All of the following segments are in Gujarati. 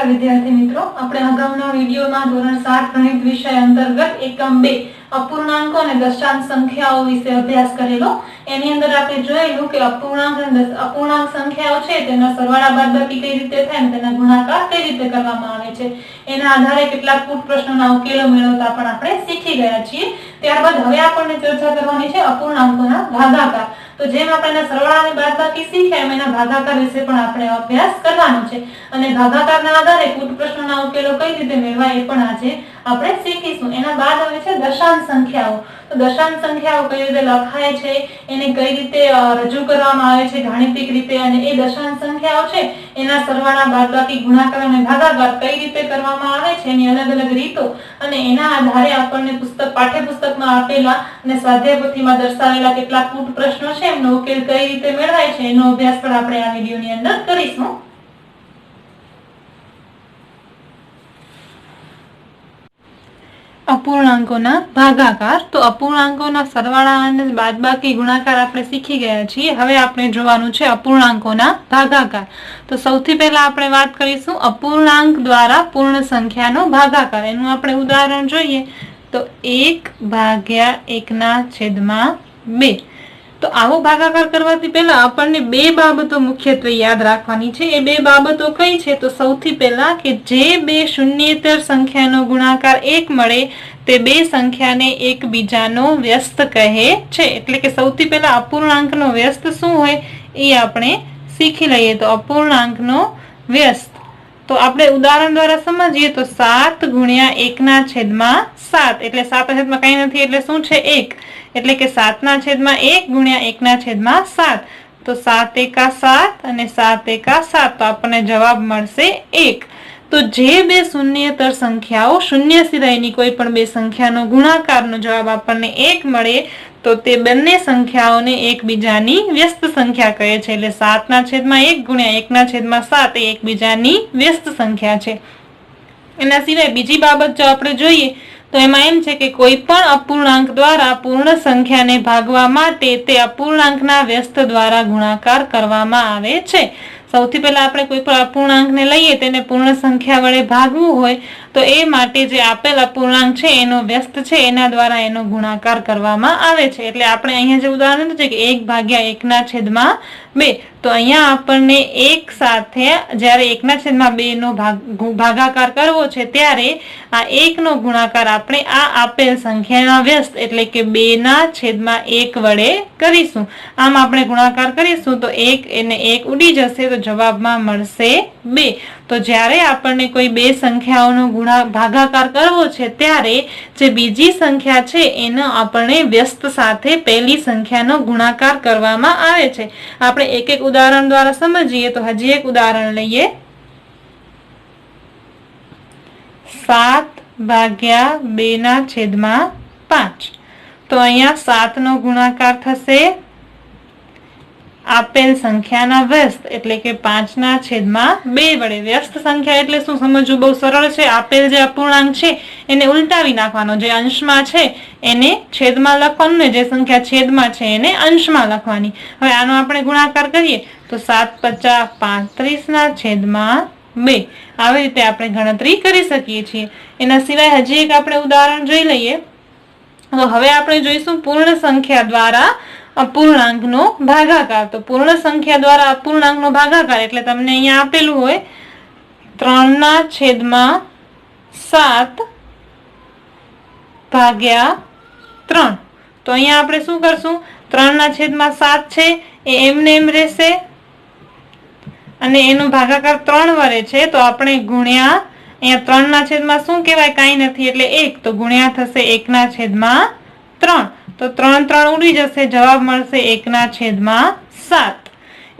नमस्कार विद्यार्थी मित्रों, આપણે અગાઉના વિડિયોમાં ધોરણ 7 ગણિત વિષય અંતર્ગત એકમ 2 અપૂર્ણાંકો અને દશાંશ સંખ્યાઓ વિશે અભ્યાસ કરેલો। એની અંદર આપણે જોયેલું કે અપૂર્ણાંક અને અપૂર્ણાંક સંખ્યાઓ છે તેના સરવાળા બાદબાકી કઈ રીતે થાય અને તેના ગુણાકાર કઈ રીતે કરવામાં આવે છે એના આધારે કેટલાક પૂર્વ પ્રશ્નોના ઉકેલો મેળવતા પણ આપણે શીખી ગયા છીએ। ત્યારબાદ હવે આપણે ચર્ચા કરવાની છે અપૂર્ણાંકોના ભાગાકાર। तो जेम आपणे सरवाळा अने बादबाकी शीख्या एम एना भागाकार विषे पण आपणे अभ्यास करवानो छे अने भागाकारना आधारे कूट प्रश्नोना उकेलो कई रीते मेळवा ए पण आजे आपणे शीखीशुं। एना बाद आवे छे दशांश संख्याओ। तो दशांश संख्याओ कई रीते लखाय छे, एने कई रीते रजू करवामां आवे छे गाणितिक रीते, अने ए दशांश संख्याओ छे एना सरवाळा बादबाकी गुणाकार अने भागाकार कई रीते करवामां आवे छे एनी अलग-अलग रीतो अने एना आधारे आपणे पुस्तक पाठ्यपुस्तकमां आपेला अने स्वाध्याय पोथीमां दर्शावेला કેટલાક કૂટ પ્રશ્નો છે એમનો ઉકેલ કઈ રીતે મેળવાય છે એનો અભ્યાસ પણ આપણે આ વિડિયોની અંદર કરીશું। અપૂર્ણાંકોના ભાગાકાર। તો અપૂર્ણાંકોના સરવાળા અને બાદબાકી ગુણાકાર આપણે શીખી ગયા છીએ। હવે આપણે જોવાનું છે અપૂર્ણાંકોના ભાગાકાર। તો સૌથી પહેલા આપણે વાત કરીશું અપૂર્ણાંક દ્વારા પૂર્ણ સંખ્યાનો ભાગાકાર। એનું આપણે ઉદાહરણ જોઈએ તો 1/1/2। तो आवो भागाकार करवाथी पहेला आपणे बे बाबतो मुख्यत्वे याद राखवानी छे। ए बे बाबतो कई छे तो सौथी पहेला के जे बे शून्येतर संख्यानो गुणाकार 1 मळे ते बे संख्याने एकबीजानो व्यस्त कहे छे। एटले के सौथी पहेला अपूर्णांकनो व्यस्त शुं होय ए आपणे शीखी लईए। तो अपूर्णांकनो व्यस्त तो आपणे उदाहरण द्वारा समजीए तो 7 गुण્યા 1/7 એટલે 7/7 કઈ નથી એટલે શું છે 1 એટલે કે 7/1 ગુણ્યા 1/7 તો 7 એકા 7 અને 7 એકા 7 તો આપણને જવાબ મળશે 1। तो जे बे शून्येतर संख्याओ शून्य सिवायनी कोई पण बे संख्यानो गुणाकारनो जवाब आपणे 1 मळे तो ते बंने संख्याओने एकबीजानी व्यस्त संख्या कहे छे। એટલે 7/1 ગુણ્યા 1/7 એ એકબીજાની વ્યસ્ત સંખ્યા છે। એના સિવાય બીજી બાબત જો આપણે જોઈએ तो एमां एम छे के कोई पण अपूर्णांक द्वारा पूर्ण संख्याने भागवा माटे ते अपूर्णांकना व्यस्त द्वारा गुणाकार करवामां आवे छे। सौथी पहेला आपणे कोई पण अपूर्णांकने लईए तेने पूर्ण संख्या वडे भागवू होय तो ए माटे जे आपेल अपूर्णांक छे एनो व्यस्त छे एना द्वारा एनो गुणाकार करवामां आवे छे। एटले आपणे अहींया जे उदाहरण छे के 1/1/2 तो अहींया आपणने एक साथे ज्यारे 1/2 नो भागाकार करवो छे त्यारे आ 1 नो गुणाकार आपणे आ आपेल संख्याना व्यस्त एटले के 2/1 वडे करीशुं। आम आपणे गुणाकार करीशुं तो 1 અને 1 उडी जशे तो जवाबमां मळशे 2। तो ज्यारे आपणने कोई बे संख्याओनो भागाकार करवो छे त्यारे जे बीजी संख्या छे एनो आपणे व्यस्त साथे पहेली संख्यानो गुणाकार करवामां आवे छे। आपणे एक एक उदाहरण द्वारा समजीए तो हजी एक उदाहरण लईए। 7/2/5 तो अहींया 7 नो गुणाकार थशे आपेल संख्याना व्यस्त एटले के 5/2 वडे। व्यस्त संख्या एटले शुं समजવું બહુ સરળ છે। આપેલ જે અપૂર્ણાંક છે એને ઉલટાવી નાખવાનો, જે અંશમાં છે એને છેદમાં લખવાનું ને જે સંખ્યા છેદમાં છે એને અંશમાં લખવાની। હવે આનો આપણે ગુણાકાર કરીએ તો 7×5=35/2 આવી રીતે આપણે ગણતરી કરી શકીએ છીએ। એના સિવાય હજી એક આપણે ઉદાહરણ જોઈ લઈએ। તો હવે આપણે જોઈશું પૂર્ણ સંખ્યા દ્વારા अपूर्णांकनो भागाकार। तो पूर्ण संख्या द्वारा अपूर्णांकनो भागाकार एटले तमने अहींया आपेलुं होय 3/7 तो अहींया आपणे शुं करशुं 3/7 छे ए एमने एम रहेशे अने एनो भागाकार 3 वडे छे तो आपणे गुण्या अहींया 3/7 शुं कहेवाय काई नथी एटले 1 तो गुण्या थशे 1/3 तो 3 उड़ी जशे जवाब मळशे 1/7।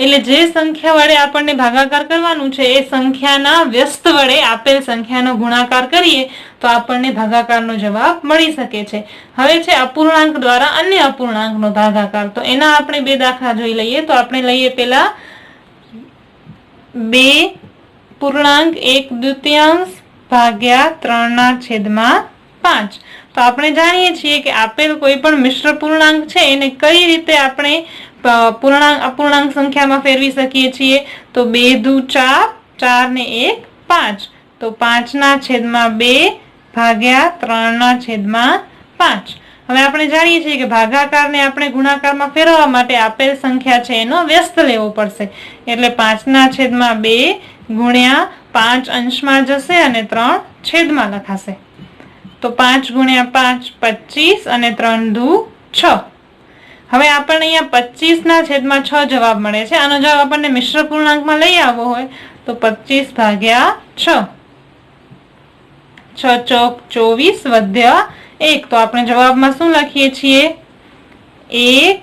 એટલે જે સંખ્યા વડે આપણને ભાગાકાર કરવાનું છે એ સંખ્યાના વ્યસ્ત વડે આપેલ સંખ્યાનો ગુણાકાર કરીએ તો આપણને ભાગાકારનો જવાબ મળી શકે છે। હવે છે અપૂર્ણાંક દ્વારા અન્ય અપૂર્ણાંકનો ભાગાકાર। તો એના આપણે બે દાખલા જોઈ લઈએ। તો આપણે લઈએ પહેલા 2.1/2 ભાગ્યા 3/5। तो આપણે જાણીએ છીએ કે આપેલ કોઈ પણ મિશ્ર પૂર્ણાંક છે એને કઈ રીતે આપણે અપૂર્ણાંક સંખ્યામાં ફેરવી શકીએ છીએ। તો 2 દુ 4, 4 ને 1 5 તો 5/2 ભાગ્યા 3/5. હવે આપણે જાણીએ છીએ કે ભાગાકારને આપણે ગુણાકારમાં ફેરવવા માટે આપેલ સંખ્યા છે એનો વ્યસ્ત લેવો પડશે. એટલે 5/2 ગુણ્યા 5 અંશમાં જશે અને 3 છેદમાં લખાશે. તો 5 ગુણ્યા 5 25 અને 3 દુ 6. હવે આપણને અહીંયા 25/6 જવાબ મળે છે. આનો જવાબ આપણને મિશ્ર પૂર્ણાંકમાં લઈ આવવો હોય તો 25/6. 6 ચોક 24 વધ્યા 1. તો આપણે જવાબમાં શું લખીએ છીએ? 1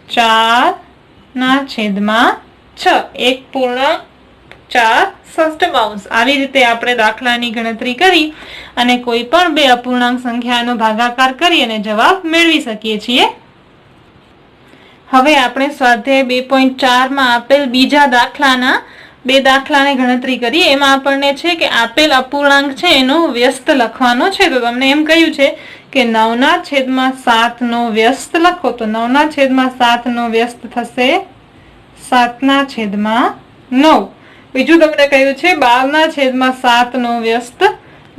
4/6. 1 પૂર્ણાંક 4 ષષ્ઠમાંશ. આવી રીતે આપણે દાખલાની ગણતરી કરી અને કોઈ પણ બે અપૂર્ણાંક સંખ્યાનો ભાગાકાર કરી અને જવાબ મેળવી શકીએ છીએ. હવે આપણે સ્વાધ્યાય 2.4 માં આપેલ બીજા દાખલાના બે દાખલાની ગણતરી કરીએ. એમાં આપણને છે કે આપેલ અપૂર્ણાંક છે એનો વ્યસ્ત લખવાનો છે. તો તમને એમ કહ્યું છે કે 9/7 નો વ્યસ્ત લખો. તો 9/7 નો વ્યસ્ત થશે 7/9. બીજું તમને કહ્યું છે 12/7 નો વ્યસ્ત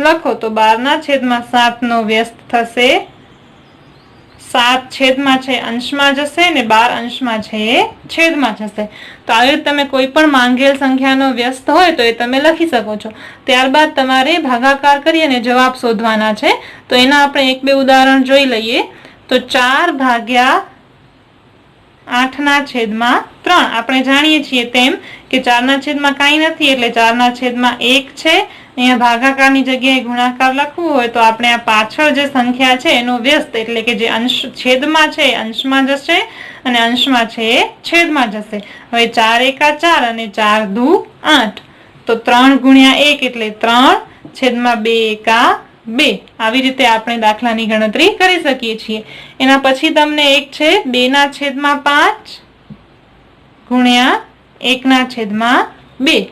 લખો. તો 12/7 નો વ્યસ્ત થશે 7 અંશમાં જશે ને 12 અંશમાં છે એ છેદમાં જશે. તો આવી રીતે તમે કોઈ પણ માંગેલ સંખ્યાનો વ્યસ્ત હોય તો એ તમે લખી શકો છો. ત્યારબાદ તમારે ભાગાકાર કરી અને જવાબ શોધવાના છે. તો એના આપણે એક બે ઉદાહરણ જોઈ લઈએ. તો 4/8/3. આપણે જાણીએ છીએ તેમ કે 4/છેદમાં કાંઈ નથી એટલે 4/1 છે. અહીંયા ભાગાકારની જગ્યાએ ગુણાકાર લખવું હોય તો આપણે આ પાછળ જે સંખ્યા છે એનો વ્યસ્ત એટલે કે જે અંશ છેદમાં છે એ અંશમાં જશે અને અંશમાં છે એ છેદમાં જશે. હવે 4 એકા 4 અને 4 દુ 8. તો 3 ગુણ્યા 1 એટલે 3/2 એકા 2. આવી રીતે આપણે દાખલાની ગણતરી કરી શકીએ છીએ. એના પછી તમને એક છે 2/5 ગુણ્યા 1/2.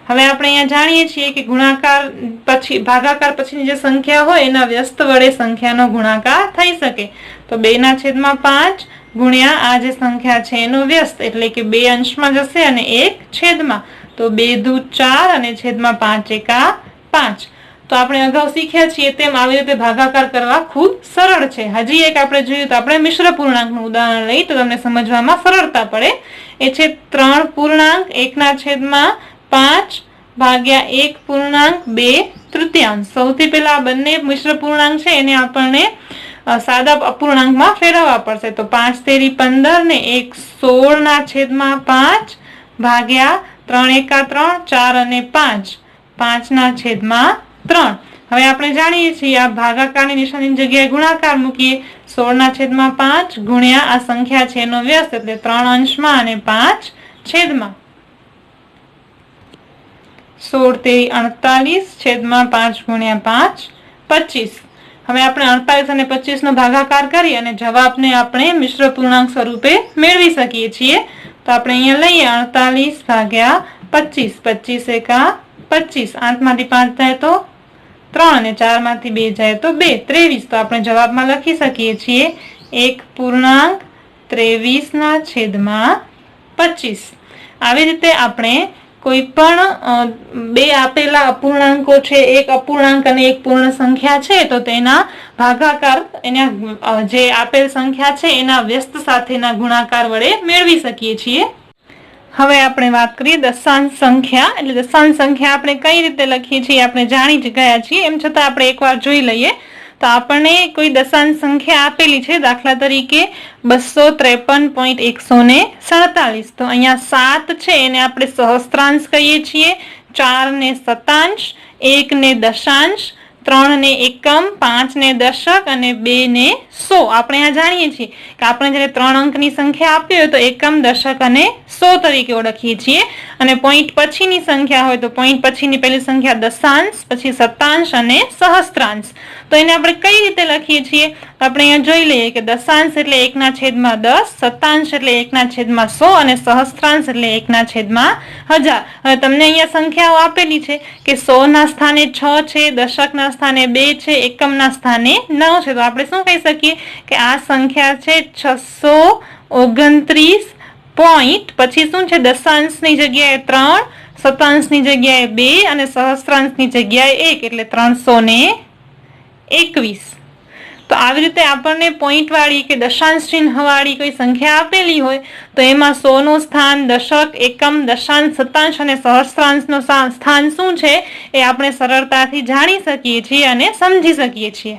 હવે આપણે અહીંયા જાણીએ છીએ કે ગુણાકાર પછી ભાગાકાર પછીની જે સંખ્યા હોય એના વ્યસ્ત વડે સંખ્યાનો ગુણાકાર થઈ શકે. તો 2/5 ગુણ્યા આ જે સંખ્યા છે એનો વ્યસ્ત એટલે કે 2 અંશમાં જશે અને 1 છેદમાં. તો 2 દુ 4 અને છેદમાં 5 એકા 5. તો આપણે અગાઉ શીખ્યા છીએ તેમ આવી રીતે ભાગાકાર કરવા ખૂબ સરળ છે. હજી એક આપણે જોયું તો આપણે મિશ્ર પૂર્ણાંકનું ઉદાહરણ લઈ તો તમને સમજવામાં સરળતા પડે. એ છે 3 પૂર્ણાંક 1/5 ભાગ્યા 1 પૂર્ણાંક 2/3. સૌથી પહેલા આ બંને મિશ્ર પૂર્ણાંક છે એને આપણને સાદા અપૂર્ણાંકમાં ફેરવવા પડશે. તો 5 તેરી 15 ને 1 16/5 ભાગ્યા 3 એકા 3 4 અને 5 5/3. હવે આપણે જાણીએ છીએ આ ભાગાકારની નિશાનીની જગ્યાએ ગુણાકાર મૂકીએ. 16/5 ગુણ્યા આ સંખ્યા છે એનો વ્યસ્ત એટલે 3 અંશમાં અને 5 છેદમાં. 16 તેરી 48 છેદમાં 5 ગુણ્યા 5 25. હવે આપણે 48 અને 25 નો ભાગાકાર કરી અને જવાબને આપણે મિશ્ર પૂર્ણાંક સ્વરૂપે મેળવી શકીએ છીએ. તો આપણે અહીંયા લઈએ 48 ભાગ્યા 25. 25 એકા 25. 8 માંથી 5 જાય તો 3 અને 4 માંથી 2 જાય તો 2 23. તો આપણે જવાબમાં લખી શકીએ છીએ 1 પૂર્ણાંક 23/25. આવી રીતે આપણે કોઈ પણ બે આપેલા અપૂર્ણાંકો છે, એક અપૂર્ણાંક અને એક પૂર્ણ સંખ્યા છે, તો તેના ભાગાકાર એના જે આપેલ સંખ્યા છે એના વ્યસ્ત સાથેના ગુણાકાર વડે મેળવી શકીએ છીએ. હવે આપણે વાત કરીએ દશાંશ સંખ્યા. એટલે દશાંશ સંખ્યા આપણે કઈ રીતે લખીએ છીએ આપણે જાણી જ ગયા છીએ. એમ છતાં આપણે એકવાર જોઈ લઈએ. તો આપણને કોઈ દશાંશ સંખ્યા આપેલી છે, દાખલા તરીકે 253.147. તો અહીંયા 7 છે એને આપણે સહસ્ત્રાંશ કહીએ છીએ, 4 ને શતાંશ, 1 ને દશાંશ, 3 ને એકમ, 5 ને દશક અને 2 ને 100. આપણે આ જાણીએ છીએ કે આપણે જ્યારે 3 અંકની સંખ્યા આપી હોય તો એકમ, દશક અને 100 તરીકે ઓળખીએ છીએ. અને પોઈન્ટ પછીની સંખ્યા હોય તો પોઈન્ટ પછીની પહેલી સંખ્યા દશાંશ, પછી શતાંશ અને સહસ્ત્રાંશ. તો એને આપણે કઈ રીતે લખીએ છીએ? આપણે અહીંયા જોઈ લઈએ કે દશાંશ એટલે 1/10, શતાંશ એટલે 1/100 અને સહસ્ત્રાંશ એટલે 1/1000. હવે તમને અહીંયા સંખ્યાઓ આપેલી છે કે 100 ના સ્થાને 6 છે, દશકના સ્થાને 2 છે, એકમના સ્થાને 9 છે. તો આપણે શું કહી શકીએ કે આ સંખ્યા છે 629 પોઈન્ટ, પછી શું છે દશાંશની જગ્યાએ 3, શતાંશની જગ્યાએ 2 અને સહસ્ત્રાંશની જગ્યાએ 1 એટલે 321. તો આવી રીતે આપણને પોઈન્ટ વાળી કે દશાંશ ચિહ્ન વાળી કોઈ સંખ્યા આપેલી હોય તો એમાં 100 નું સ્થાન, દશક, એકમ, દશાંશ, શતાંશ અને સહસ્ત્રાંશનું સ્થાન શું છે એ આપણે સરળતાથી જાણી શકીએ છીએ અને સમજી શકીએ છીએ.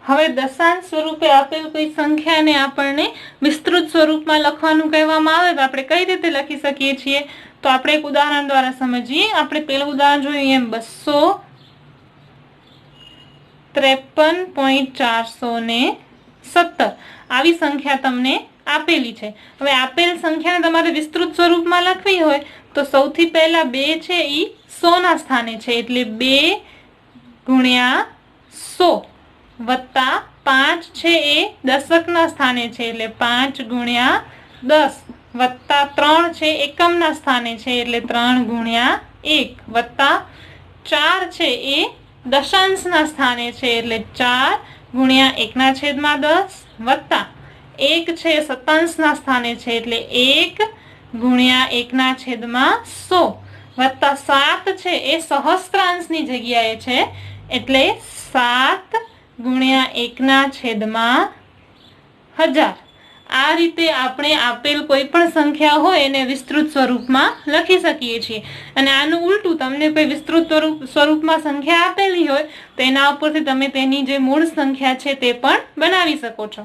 હવે દશાંશ સ્વરૂપે આપેલ કોઈ સંખ્યાને આપણને વિસ્તૃત સ્વરૂપમાં લખવાનું કહેવામાં આવે તો આપણે કઈ રીતે લખી શકીએ છીએ? તો આપણે એક ઉદાહરણ દ્વારા સમજીએ. આપણે પેલું ઉદાહરણ જોયું એમ 253.417 આવી સંખ્યા તમને આપેલી છે. હવે આપેલ સંખ્યાને તમારે વિસ્તૃત સ્વરૂપમાં લખવી હોય તો સૌથી પહેલા 2 છે એ 100 ના સ્થાને છે એટલે 2 ગુણ્યા 100 વત્તા 5 છે એ દશકના સ્થાને છે એટલે 5 ગુણ્યા 10 વત્તા 3 છે એકમના સ્થાને છે એટલે 3 ગુણ્યા 1 વત્તા 4 છે એ દશાંશના સ્થાને છે એટલે 4 ગુણ્યા 1/10 વત્તા 1 છે શતાંશના સ્થાને છે એટલે 1 ગુણ્યા 1/100 વત્તા 7 છે એ સહસ્ત્રાંશની જગ્યાએ છે એટલે 7 ગુણ્યા 1/1000. આ રીતે આપણે આપેલ કોઈ પણ સંખ્યા હોય એને વિસ્તૃત સ્વરૂપમાં લખી શકીએ છીએ. અને આનું ઉલટું, તમને કોઈ વિસ્તૃત સ્વરૂપમાં સંખ્યા આપેલી હોય તો એના ઉપરથી તમે તેની જે મૂળ સંખ્યા છે તે પણ બનાવી શકો છો.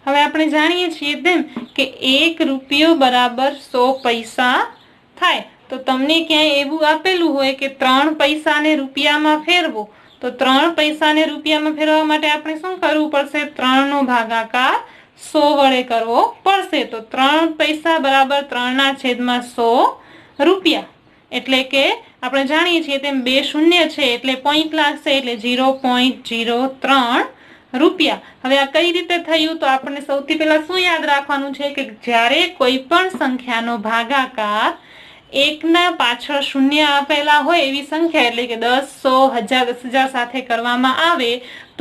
હવે આપણે જાણીએ છીએ તેમ કે 1 રૂપિયો બરાબર 100 પૈસા થાય. તો તમને ક્યાંય એવું આપેલું હોય કે 3 પૈસાને રૂપિયામાં ફેરવો તો 3 પૈસાને રૂપિયામાં ફેરવવા માટે આપણે શું કરવું પડશે? 3 નો ભાગાકાર 100 વડે કરવો પડશે. તો 3 પૈસા બરાબર 3/100 રૂપિયા. એટલે કે આપણે જાણીએ છીએ તેમ 2 શૂન્ય છે એટલે પોઈન્ટ લાગશે એટલે 0.03 રૂપિયા. હવે આ કઈ રીતે થયું? તો આપણે સૌથી પહેલા શું યાદ રાખવાનું છે કે જ્યારે કોઈ પણ સંખ્યાનો ભાગાકાર 1 ના પાછળ શૂન્ય આપેલા હોય એવી સંખ્યા એટલે કે 10, 100, 1000, 10,000 સાથે કરવામાં આવે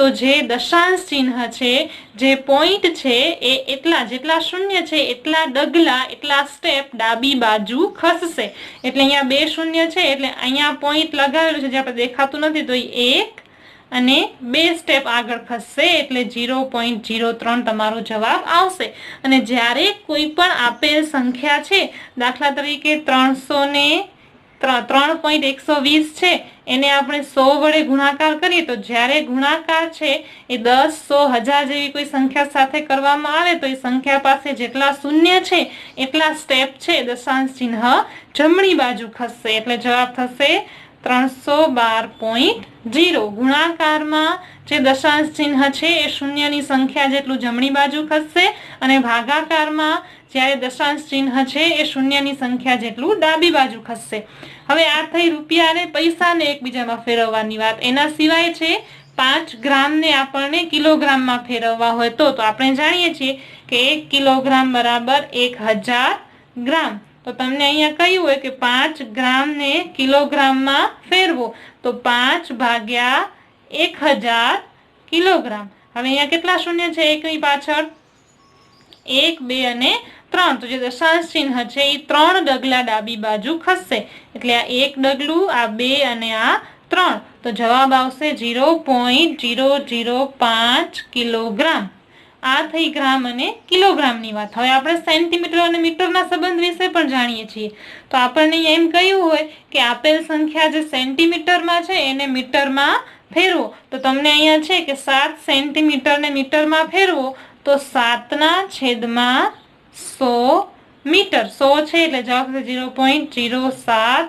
તો જે દશાંશ ચિહ્ન છે, જે પોઈન્ટ છે એ એટલા જેટલા શૂન્ય છે એટલા ડગલા, એટલા સ્ટેપ ડાબી બાજુ ખસશે. એટલે અહીંયા 2 શૂન્ય છે એટલે અહીંયા પોઈન્ટ લગાવેલું છે જે આપણે દેખાતું નથી તો 1 અને 2 સ્ટેપ આગળ ખસશે એટલે 0.03 તમારો જવાબ આવશે. અને જ્યારે કોઈ પણ આપેલ સંખ્યા છે, દાખલા તરીકે 3.120 છે એને આપણે 100 વડે ગુણાકાર કરીએ તો જ્યારે ગુણાકાર છે એ 10, 100, 1000 જેવી કોઈ સંખ્યા સાથે કરવામાં આવે તો એ સંખ્યા પાસે જેટલા શૂન્ય છે એટલા સ્ટેપ છે દશાંશ ચિહ્ન જમણી બાજુ ખસશે એટલે જવાબ થશે 312.0. ગુણાકારમાં જે દશાંશ ચિહ્ન છે એ શૂન્યની સંખ્યા જેટલું જમણી બાજુ ખસશે અને ભાગાકારમાં જ્યારે દશાંશ ચિહ્ન છે એ શૂન્યની સંખ્યા જેટલું ડાબી બાજુ ખસશે. હવે આ થઈ રૂપિયા અને પૈસાને એકબીજામાં ફેરવવાની વાત. એના સિવાય છે 5 ગ્રામને આપણને કિલોગ્રામમાં ફેરવવા હોય તો આપણે જાણીએ છીએ કે 1 કિલોગ્રામ બરાબર 1000 ગ્રામ. તો તમને અહીંયા કહ્યું હોય કે 5 ગ્રામને કિલોગ્રામમાં ફેરવો તો 5 ભાગ્યા 1000 કિલોગ્રામ. હવે અહીંયા કેટલા શૂન્ય છે 1 ની પાછળ? 1, 2 અને 3. તો જે દશાંશ ચિહ્ન છે એ 3 ડગલા ડાબી બાજુ ખસશે એટલે આ 1 ડગલું, આ 2 અને આ 3. તો જવાબ આવશે 0.005 કિલોગ્રામ. આ થઈ ગ્રામ અને કિલોગ્રામની વાત. હવે આપણે સેન્ટીમીટર અને મીટરના સંબંધ વિશે પણ જાણીએ છીએ. તો આપણને એમ કહ્યું હોય કે આપેલ સંખ્યા જે સેન્ટીમીટરમાં છે એને મીટરમાં ફેરવો તો તમને અહીંયા છે કે 7 સેન્ટીમીટરને મીટરમાં ફેરવો તો 7/100 મીટર. 100 છે એટલે જવાબ થશે 0.07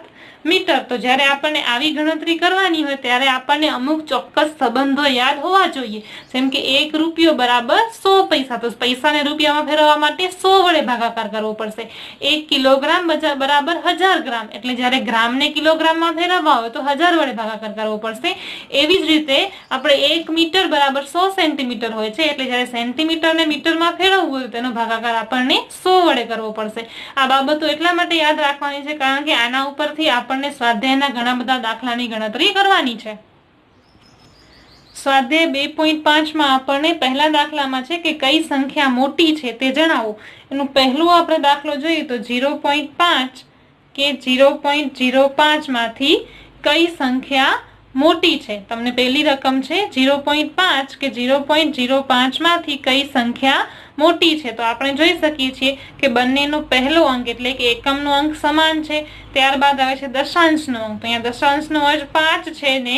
મીટર. તો જ્યારે આપણને આવી ગણતરી કરવાની હોય ત્યારે આપણને અમુક ચોક્કસ સંબંધો યાદ હોવા જોઈએ. જેમ કે 1 રૂપિયો બરાબર 100 પૈસા. તો પૈસાને રૂપિયામાં ફેરવવા માટે 100 વડે ભાગાકાર કરવો પડશે. 1 કિલોગ્રામ બરાબર 1000 ગ્રામ. એટલે જ્યારે ગ્રામને કિલોગ્રામમાં ફેરવવા હોય તો 1000 વડે ભાગાકાર કરવો પડશે. એવી જ રીતે આપણે 1 મીટર બરાબર 100 સેન્ટીમીટર હોય છે એટલે જ્યારે સેન્ટીમીટરને મીટરમાં ફેરવવું હોય તેનો ભાગાકાર આપણને 100 વડે કરવો પડશે. આ બાબતો એટલા માટે યાદ રાખવાની છે કારણ કે આના ઉપરથી આપણને સ્વાધ્યાયના ઘણા બધા દાખલાની ગણતરી કરવાની છે. સ્વાધ્યાય 2.5 માં આપણને પહેલા દાખલામાં છે કે કઈ સંખ્યા મોટી છે તે જણાવો. એનું પહેલું આપણે દાખલો જોઈએ તો 0.5 કે 0.05 માંથી કઈ સંખ્યા મોટી છે. તમને પહેલી રકમ છે 0.5 કે 0.05 માંથી કઈ સંખ્યા મોટી છે. તો આપણે જોઈ શકીએ છીએ કે બંનેનો પહેલો અંક એટલે કે એકમનો અંક સમાન છે. ત્યારબાદ આવે છે દશાંશનો અંક. તો અહીંયા દશાંશનો અંક 5 છે ને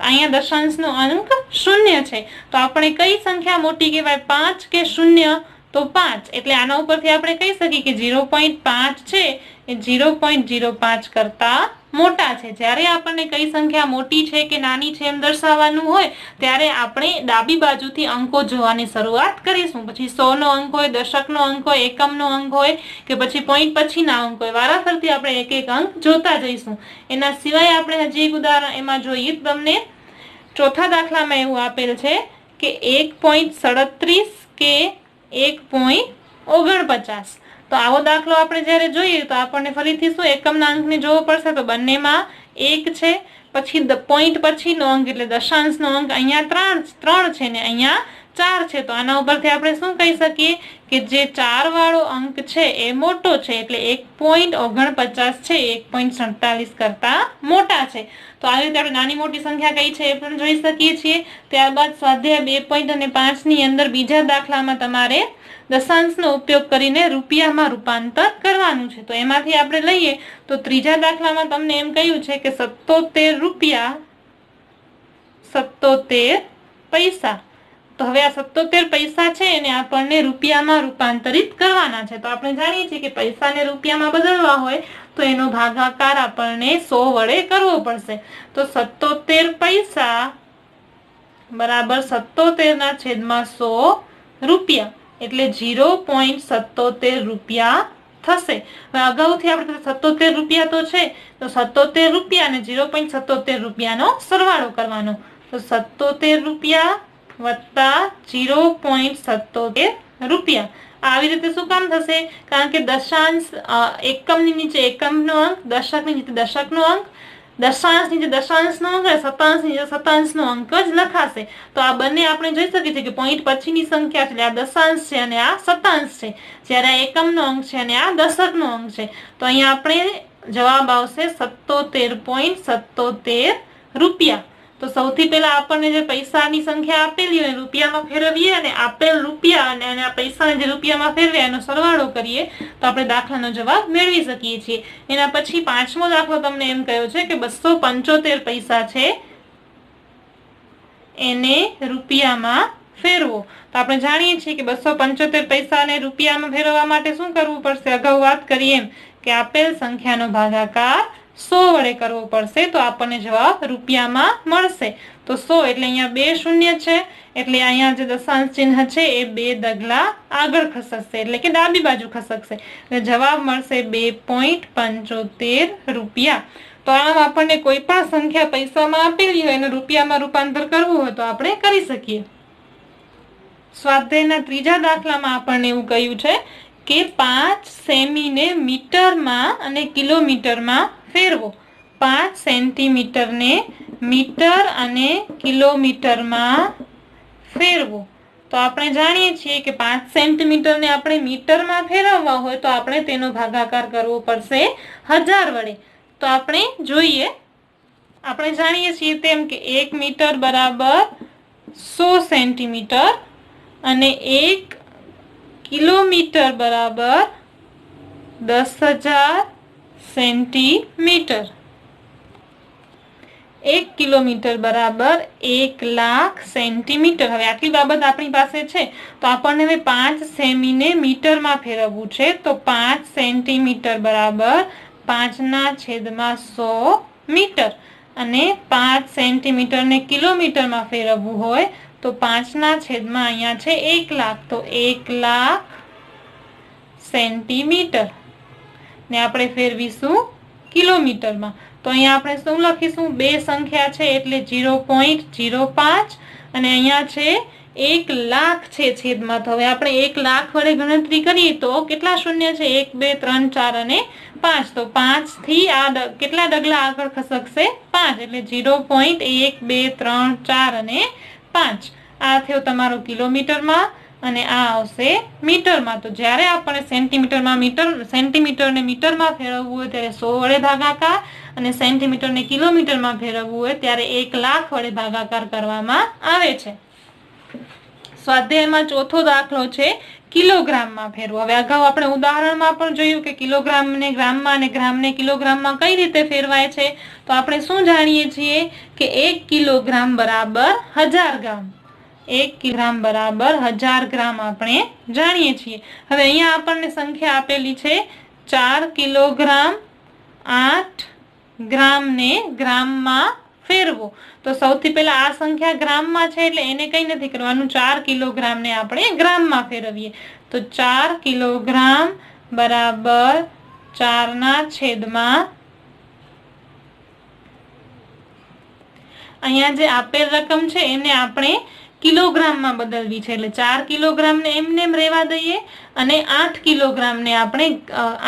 અહીંયા દશાંશનો અંક 0 છે. તો આપણે કઈ સંખ્યા મોટી કહેવાય, 5 કે 0? તો 5. એટલે આના ઉપરથી આપણે કહી શકીએ કે 0.5 છે એ 0.05 કરતા મોટા છે. જ્યારે આપણને કઈ સંખ્યા મોટી છે કે નાની છે એમ દર્શાવવાનું હોય ત્યારે આપણે ડાબી બાજુથી અંકો જોવાની શરૂઆત કરીશું. પછી 100 નો અંક હોય, દશકનો અંક હોય, એકમનો અંક હોય કે પછી પોઈન્ટ પછીના અંક હોય, વારાફરતી આપણે એક એક અંક જોતા જઈશું. એના સિવાય આપણે હજી એક ઉદાહરણ એમાં જોઈએ. તમને ચોથા દાખલામાં એવું આપેલ છે કે 1.37 કે 1.49. તો આવો દાખલો આપણે જ્યારે જોઈએ તો આપણને ફરીથી શું એકમના અંકને જોવો પડશે. તો બંનેમાં 1 છે, પછી પોઈન્ટ પછીનો અંક એટલે દશાંશનો અંક અહીંયા 3 છે ને અહીંયા 4 છે. તો આના ઉપરથી આપણે શું કહી શકીએ કે જે 4 વાળો અંક છે એ મોટો છે, એટલે 1.49 છે 1.47 કરતા મોટા છે. તો આવી રીતે આપણે નાની મોટી સંખ્યા કઈ છે એ પણ જોઈ શકીએ છીએ. ત્યારબાદ સ્વાધ્યાય 2.5 ની અંદર બીજા દાખલામાં તમારે દશાંશનો ઉપયોગ કરીને રૂપિયામાં રૂપાંતર કરવાનું છે. તો એમાંથી આપણે લઈએ તો ત્રીજા દાખલામાં તમને એમ કહ્યું છે કે 77 રૂપિયા 77 પૈસા. તો હવે આ 77 પૈસા છે એને આપણને રૂપિયામાં રૂપાંતરિત કરવાના છે. તો આપણે જાણીએ છીએ કે પૈસાને રૂપિયામાં બદલવા હોય તો એનો ભાગાકાર આપણને 100 વડે કરવો પડશે. તો 77 પૈસા બરાબર 77 ના છેદમાં 100 રૂપિયા એટલે 0.77 રૂપિયા થશે. હવે અગાઉથી આપણે 77 રૂપિયા તો છે તો 77 રૂપિયા અને 0.77 રૂપિયાનો સરવાળો કરવાનો. તો 77 રૂપિયા વત્તા 0.77 રૂપિયા. આવી રીતે શું કામ થશે? કારણ કે દશાંશ એકમની નીચે એકમનો અંક, દશકની નીચે દશકનો અંક, દશાંશ નીચે દશાંશનો અંક અને શતાંશ નીચે શતાંશનો અંક જ લખાશે. તો આ બંને આપણે જોઈ શકીએ છીએ કે પોઈન્ટ પછીની સંખ્યા છે, આ દશાંશ છે અને આ શતાંશ છે, જ્યારે આ એકમનો અંક છે અને આ દશકનો અંક છે. તો અહીંયા આપણે જવાબ આવશે 77.77 રૂપિયા. તો સૌથી પહેલા આપણને જે પૈસાની સંખ્યા આપેલી હોય રૂપિયામાં ફેરવીએ અને આપેલ રૂપિયા અને આ પૈસાને જે રૂપિયામાં ફેરવે એનો સરવાળો કરીએ તો આપણે દાખલાનો જવાબ મેળવી શકીએ છીએ. એના પછી પાંચમો દાખલો તમને એમ કહ્યો છે કે 275 પૈસા છે એને રૂપિયામાં ફેરવો. તો આપણે જાણીએ છીએ કે 275 પૈસાને રૂપિયામાં ફેરવવા માટે શું કરવું પડશે? અગાઉ વાત કરી એમ કે આપેલ સંખ્યાનો ભાગાકાર 100 વડે કરવો પડશે. તો આપણને જવાબ રૂપિયામાં મળશે. તો 100 એટલે અહીંયા 2 શૂન્ય છે એટલે અહીંયા જે દશાંશ ચિહ્ન છે એ 2 ડગલા આગળ ખસકશે એટલે કે ડાબી બાજુ ખસકશે. એટલે જવાબ મળશે 2.75 રૂપિયા. તો આમ આપણને કોઈ પણ સંખ્યા પૈસામાં આપેલી હોય અને રૂપિયામાં રૂપાંતર કરવું હોય તો આપણે કરી શકીએ. સ્વાધ્યાયના ત્રીજા દાખલામાં આપણને એવું કહ્યું છે કે 5 સેમીને મીટરમાં અને કિલોમીટરમાં ફેરવો. 5 સેન્ટીમીટરને મીટર અને કિલોમીટરમાં ફેરવો. તો આપણે જાણીએ છીએ કે 5 સેન્ટીમીટરને આપણે મીટરમાં ફેરવવા હોય તો આપણે તેનો ભાગાકાર કરવો પડશે 1000 વડે. તો આપણે જોઈએ, આપણે જાણીએ છીએ તેમ કે 1 મીટર બરાબર 100 સેન્ટીમીટર અને 1 કિલોમીટર બરાબર 10,000 સેન્ટીમીટર. 1 કિલોમીટર બરાબર 1,00,000 સેન્ટીમીટર. હવે આટલી બાબત આપણી પાસે છે તો આપણને હવે 5 સેમીને મીટરમાં ફેરવવું છે. તો 5 સેન્ટીમીટર બરાબર 5/100 મીટર અને 5 સેન્ટીમીટરને કિલોમીટરમાં ફેરવવું હોય તો 5/, અહીંયા છે 1,00,000 તો 1,00,000 સેન્ટીમીટર ને આપણે ફેરવીશું કિલોમીટરમાં. તો અહીંયા આપણે શું લખીશું? બે સંખ્યા છે એટલે 0.05 અને અહીંયા છે 1,00,000 છે છેદમાં. તો હવે આપણે 1,00,000 વડે ગણતરી કરીએ તો કેટલા શૂન્ય છે? 1 2 3 4 અને 5. તો 5 થી આ કેટલા ડગલા આગળ ખસકશે? 5 એટલે 0.1 2 3 4 અને 5। આ થયો તમારો કિલોમીટરમાં અને આ આવશે મીટરમાં। તો જ્યારે આપણે સેન્ટીમીટરને મીટરમાં ફેરવવું હોય ત્યારે 100 વડે ભાગાકાર અને સેન્ટીમીટરને કિલોમીટરમાં ફેરવવું હોય ત્યારે 1 લાખ વડે ભાગાકાર કરવામાં આવે છે। સ્વાધ્યાયમાં ચોથો દાખલો છે કિલોગ્રામમાં ફેરવો। હવે અગાઉ આપણે ઉદાહરણમાં પણ જોયું કે કિલોગ્રામને ગ્રામમાં અને ગ્રામને કિલોગ્રામમાં કઈ રીતે ફેરવાય છે। તો આપણે શું જાણીએ છીએ કે 1 કિલોગ્રામ બરાબર 1000 ગ્રામ। 1 કિલોગ્રામ બરાબર 1000 ગ્રામ આપણે જાણીએ છીએ। હવે અહીંયા આપણને સંખ્યા આપેલી છે 4 કિલોગ્રામ 8 ગ્રામને ગ્રામમાં ફેરવો। તો સૌથી પહેલા આ સંખ્યા ગ્રામમાં છે એટલે એને કઈ નથી કરવાનું, 4 કિલોગ્રામને આપણે ગ્રામમાં ફેરવીએ। તો 4 કિલોગ્રામ બરાબર 4/, અહીંયા જે આપેલ રકમ છે એને આપણે કિલોગ્રામમાં બદલવી છે એટલે 4 કિલોગ્રામને એમને એમ રહેવા દઈએ અને 8 કિલોગ્રામને આપણે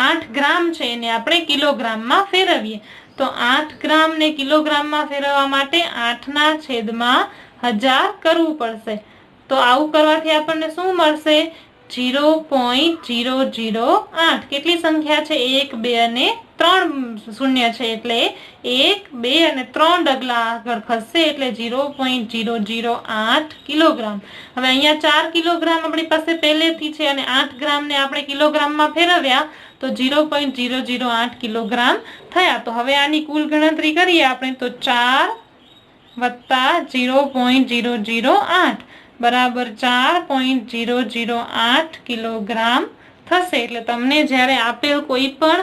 8 ગ્રામ છે એને આપણે કિલોગ્રામમાં ફેરવીએ। તો 8 ગ્રામને કિલોગ્રામમાં ફેરવવા માટે 8/1000 કરવું પડશે। તો આવું કરવાથી આપણને શું મળશે? 0.008। કેટલી સંખ્યા છે? 1, 2 અને 3 શૂન્ય છે એટલે 1, 2 અને 3 ડગલા આગળ ખસશે એટલે 0.008 કિલોગ્રામ। હવે અહીંયા 4 કિલોગ્રામ આપણી પાસે પહેલેથી છે અને 8 ગ્રામને આપણે કિલોગ્રામમાં ફેરવ્યા તો 0.008 કિલોગ્રામ થયા। તો હવે આની કુલ ગણતરી કરીએ આપણે તો 4 + 0.008 બરાબર 4.008 કિલોગ્રામ થશે। એટલે તમને જ્યારે આપેલ કોઈ પણ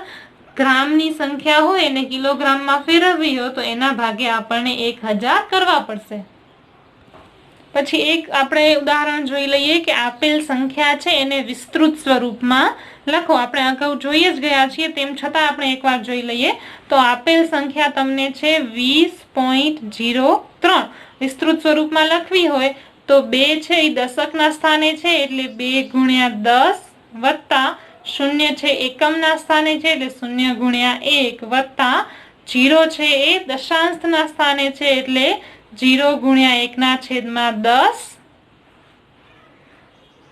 ગ્રામની સંખ્યા હોય એને કિલોગ્રામમાં ફેરવવી હોય તો એના ભાગે આપણને 1000 કરવા પડશે। પછી એક આપણે ઉદાહરણ જોઈ લઈએ કે આપેલ સંખ્યા છે એને વિસ્તૃત સ્વરૂપમાં લખો। આપણે અગાઉ જોઈ જ ગયા છીએ તેમ છતાં આપણે એકવાર જોઈ લઈએ। તો આપેલ સંખ્યા તમને છે 20.03। વિસ્તૃત સ્વરૂપમાં લખવી હોય તો 2 છે એ દશકના સ્થાને છે એટલે 2 × 10 વત્તા 0 છે એકમના સ્થાને છે એટલે 0 × 1 વત્તા 0 છે એ દશાંશના સ્થાને છે એટલે 0 × 1/10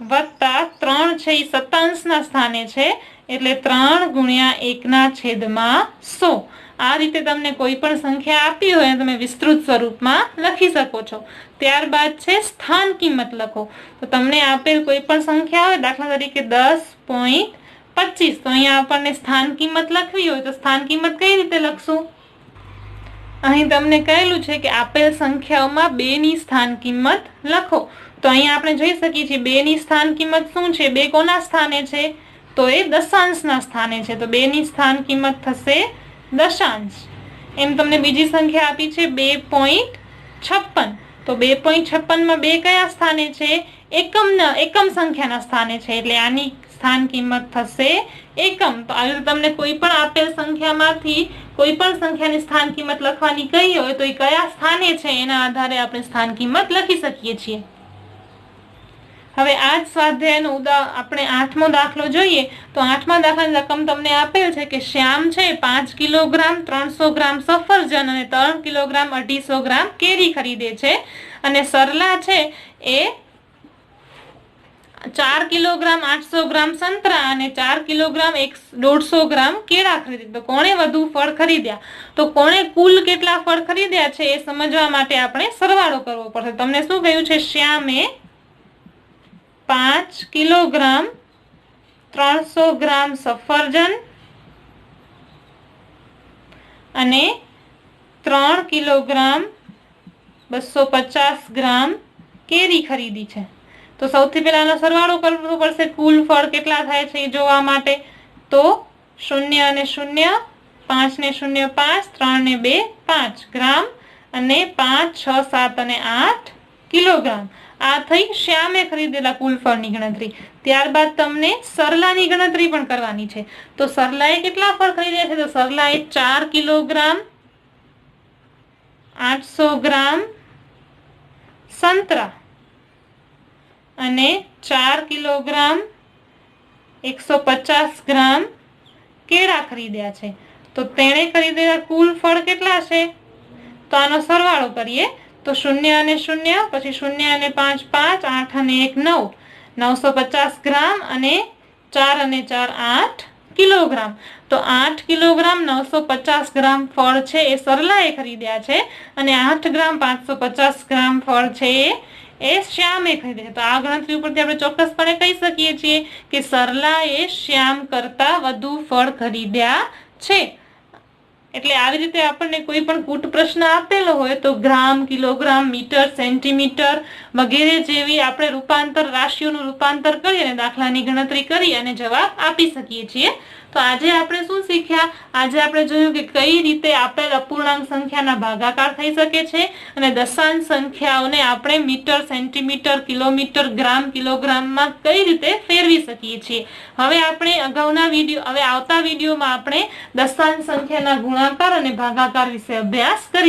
વત્તા 3 છે એ શતાંશના સ્થાને છે એટલે 3 × 1/100। આ રીતે તમને કોઈ પણ સંખ્યા આપી હોય તમે વિસ્તૃત સ્વરૂપમાં લખી શકો છો। ત્યારબાદ છે સ્થાન કિંમત લખો। તો તમને આપેલ કોઈ પણ સંખ્યા હોય દાખલા તરીકે 10.25 તો અહીંયા આપણને સ્થાન કિંમત લખવી હોય તો સ્થાન કિંમત કઈ રીતે લખશું? અહીં તમને કહેલું છે કે આપેલ સંખ્યાઓમાં 2 ની સ્થાન કિંમત લખો। તો અહીંયા આપણે જોઈ શકીએ છીએ 2 ની સ્થાન કિંમત શું છે? 2 કોના સ્થાને છે? તો એ દશાંશના સ્થાને છે તો 2 ની સ્થાન કિંમત થશે દશાંશ। એમ તમને બીજી સંખ્યા આપી છે 2.56 તો 2.56 માં 2 કયા સ્થાને છે? એકમ સંખ્યાના સ્થાને છે એટલે આની સ્થાન કિંમત થશે એકમ। તો આવી રીતે તમને કોઈ પણ આપેલ સંખ્યામાંથી કોઈ પણ સંખ્યાની સ્થાન કિંમત લખવાની કહી હોય તો એ કયા સ્થાને છે એના આધારે આપણે સ્થાન કિંમત લખી શકીએ છીએ। હવે આ જ સ્વાધ્યાયનો આપણે 8મો દાખલો જોઈએ તો 8મા દાખલાની રકમ તમને આપેલ છે કે શ્યામ છે 5 કિલોગ્રામ 300 ગ્રામ સફરજન અને 3 કિલોગ્રામ 250 ગ્રામ કેરી ખરીદે છે અને સરલા છે એ 4 કિલોગ્રામ 800 ગ્રામ સંતરા અને 4 કિલોગ્રામ 150 ગ્રામ કેળા ખરીદે। તો કોણે વધુ ફળ ખરીદ્યા? તો કોણે કુલ કેટલા ફળ ખરીદ્યા છે એ સમજવા માટે આપણે સરવાળો કરવો પડશે। તમને શું કહ્યું છે? શ્યામે 5 કિલોગ્રામ 300 ગ્રામ સફરજન અને 3 કિલોગ્રામ 250 ગ્રામ કેરી ખરીદી છે। તો સૌથી પહેલા આનો સરવાળો કરવો પડશે કુલ ફળ કેટલા થાય છે એ જોવા માટે। તો 0 અને 0 5 ને 0 5 3 ને 2 5 ગ્રામ અને 5 6 7 અને 8 કિલોગ્રામ। આ થઈ શ્યામે ખરીદેલા કુલ ફળની ગણતરી। ત્યારબાદ તમને સરલાની ગણતરી પણ કરવાની છે। તો સરલાએ કેટલા ફળ ખરીદ્યા છે? તો સરલાએ 4 કિલોગ્રામ 800 ગ્રામ સંતરા અને 4 કિલોગ્રામ 150 ગ્રામ કેળા ખરીદ્યા છે। તો તેણે ખરીદેલા કુલ ફળ કેટલા છે? તો આનો સરવાળો કરીએ તો 0 અને 0, પછી 0 અને 5 5, 8 અને 1 9, 950 ગ્રામ, અને 4 અને 4 8 કિલોગ્રામ. તો 8 કિલોગ્રામ 950 ગ્રામ ફળ છે એ સરલાએ ખરીદ્યા છે, અને 8 ગ્રામ 550 ગ્રામ ફળ છે એ શ્યામે ખરીદ્યા છે. તો આ ગણતરી ઉપરથી આપણે ચોક્કસપણે કહી શકીએ છીએ કે સરલાએ શ્યામ કરતા વધુ ફળ ખરીદ્યા છે. એટલે આવી રીતે આપણને કોઈ પણ કૂટ પ્રશ્ન આપેલો હોય તો ગ્રામ, કિલોગ્રામ, મીટર, સેન્ટીમીટર વગેરે જેવી આપણે રાશિઓનું રૂપાંતર કરી અને દાખલાની ગણતરી કરી અને જવાબ આપી શકીએ છીએ. તો આજે આપણે શું શીખ્યા? આજે આપણે જોયું કે કઈ રીતે આપેલ અપૂર્ણાંક સંખ્યાના ભાગાકાર થઈ શકે છે, અને દશાંશ સંખ્યાઓને આપણે મીટર, સેન્ટીમીટર, કિલોમીટર, ગ્રામ, કિલોગ્રામમાં કઈ રીતે ફેરવી શકીએ છીએ. હવે આવતા વિડીયોમાં આપણે દશાંશ સંખ્યાના ગુણાકાર અને ભાગાકાર વિશે અભ્યાસ કરીશું.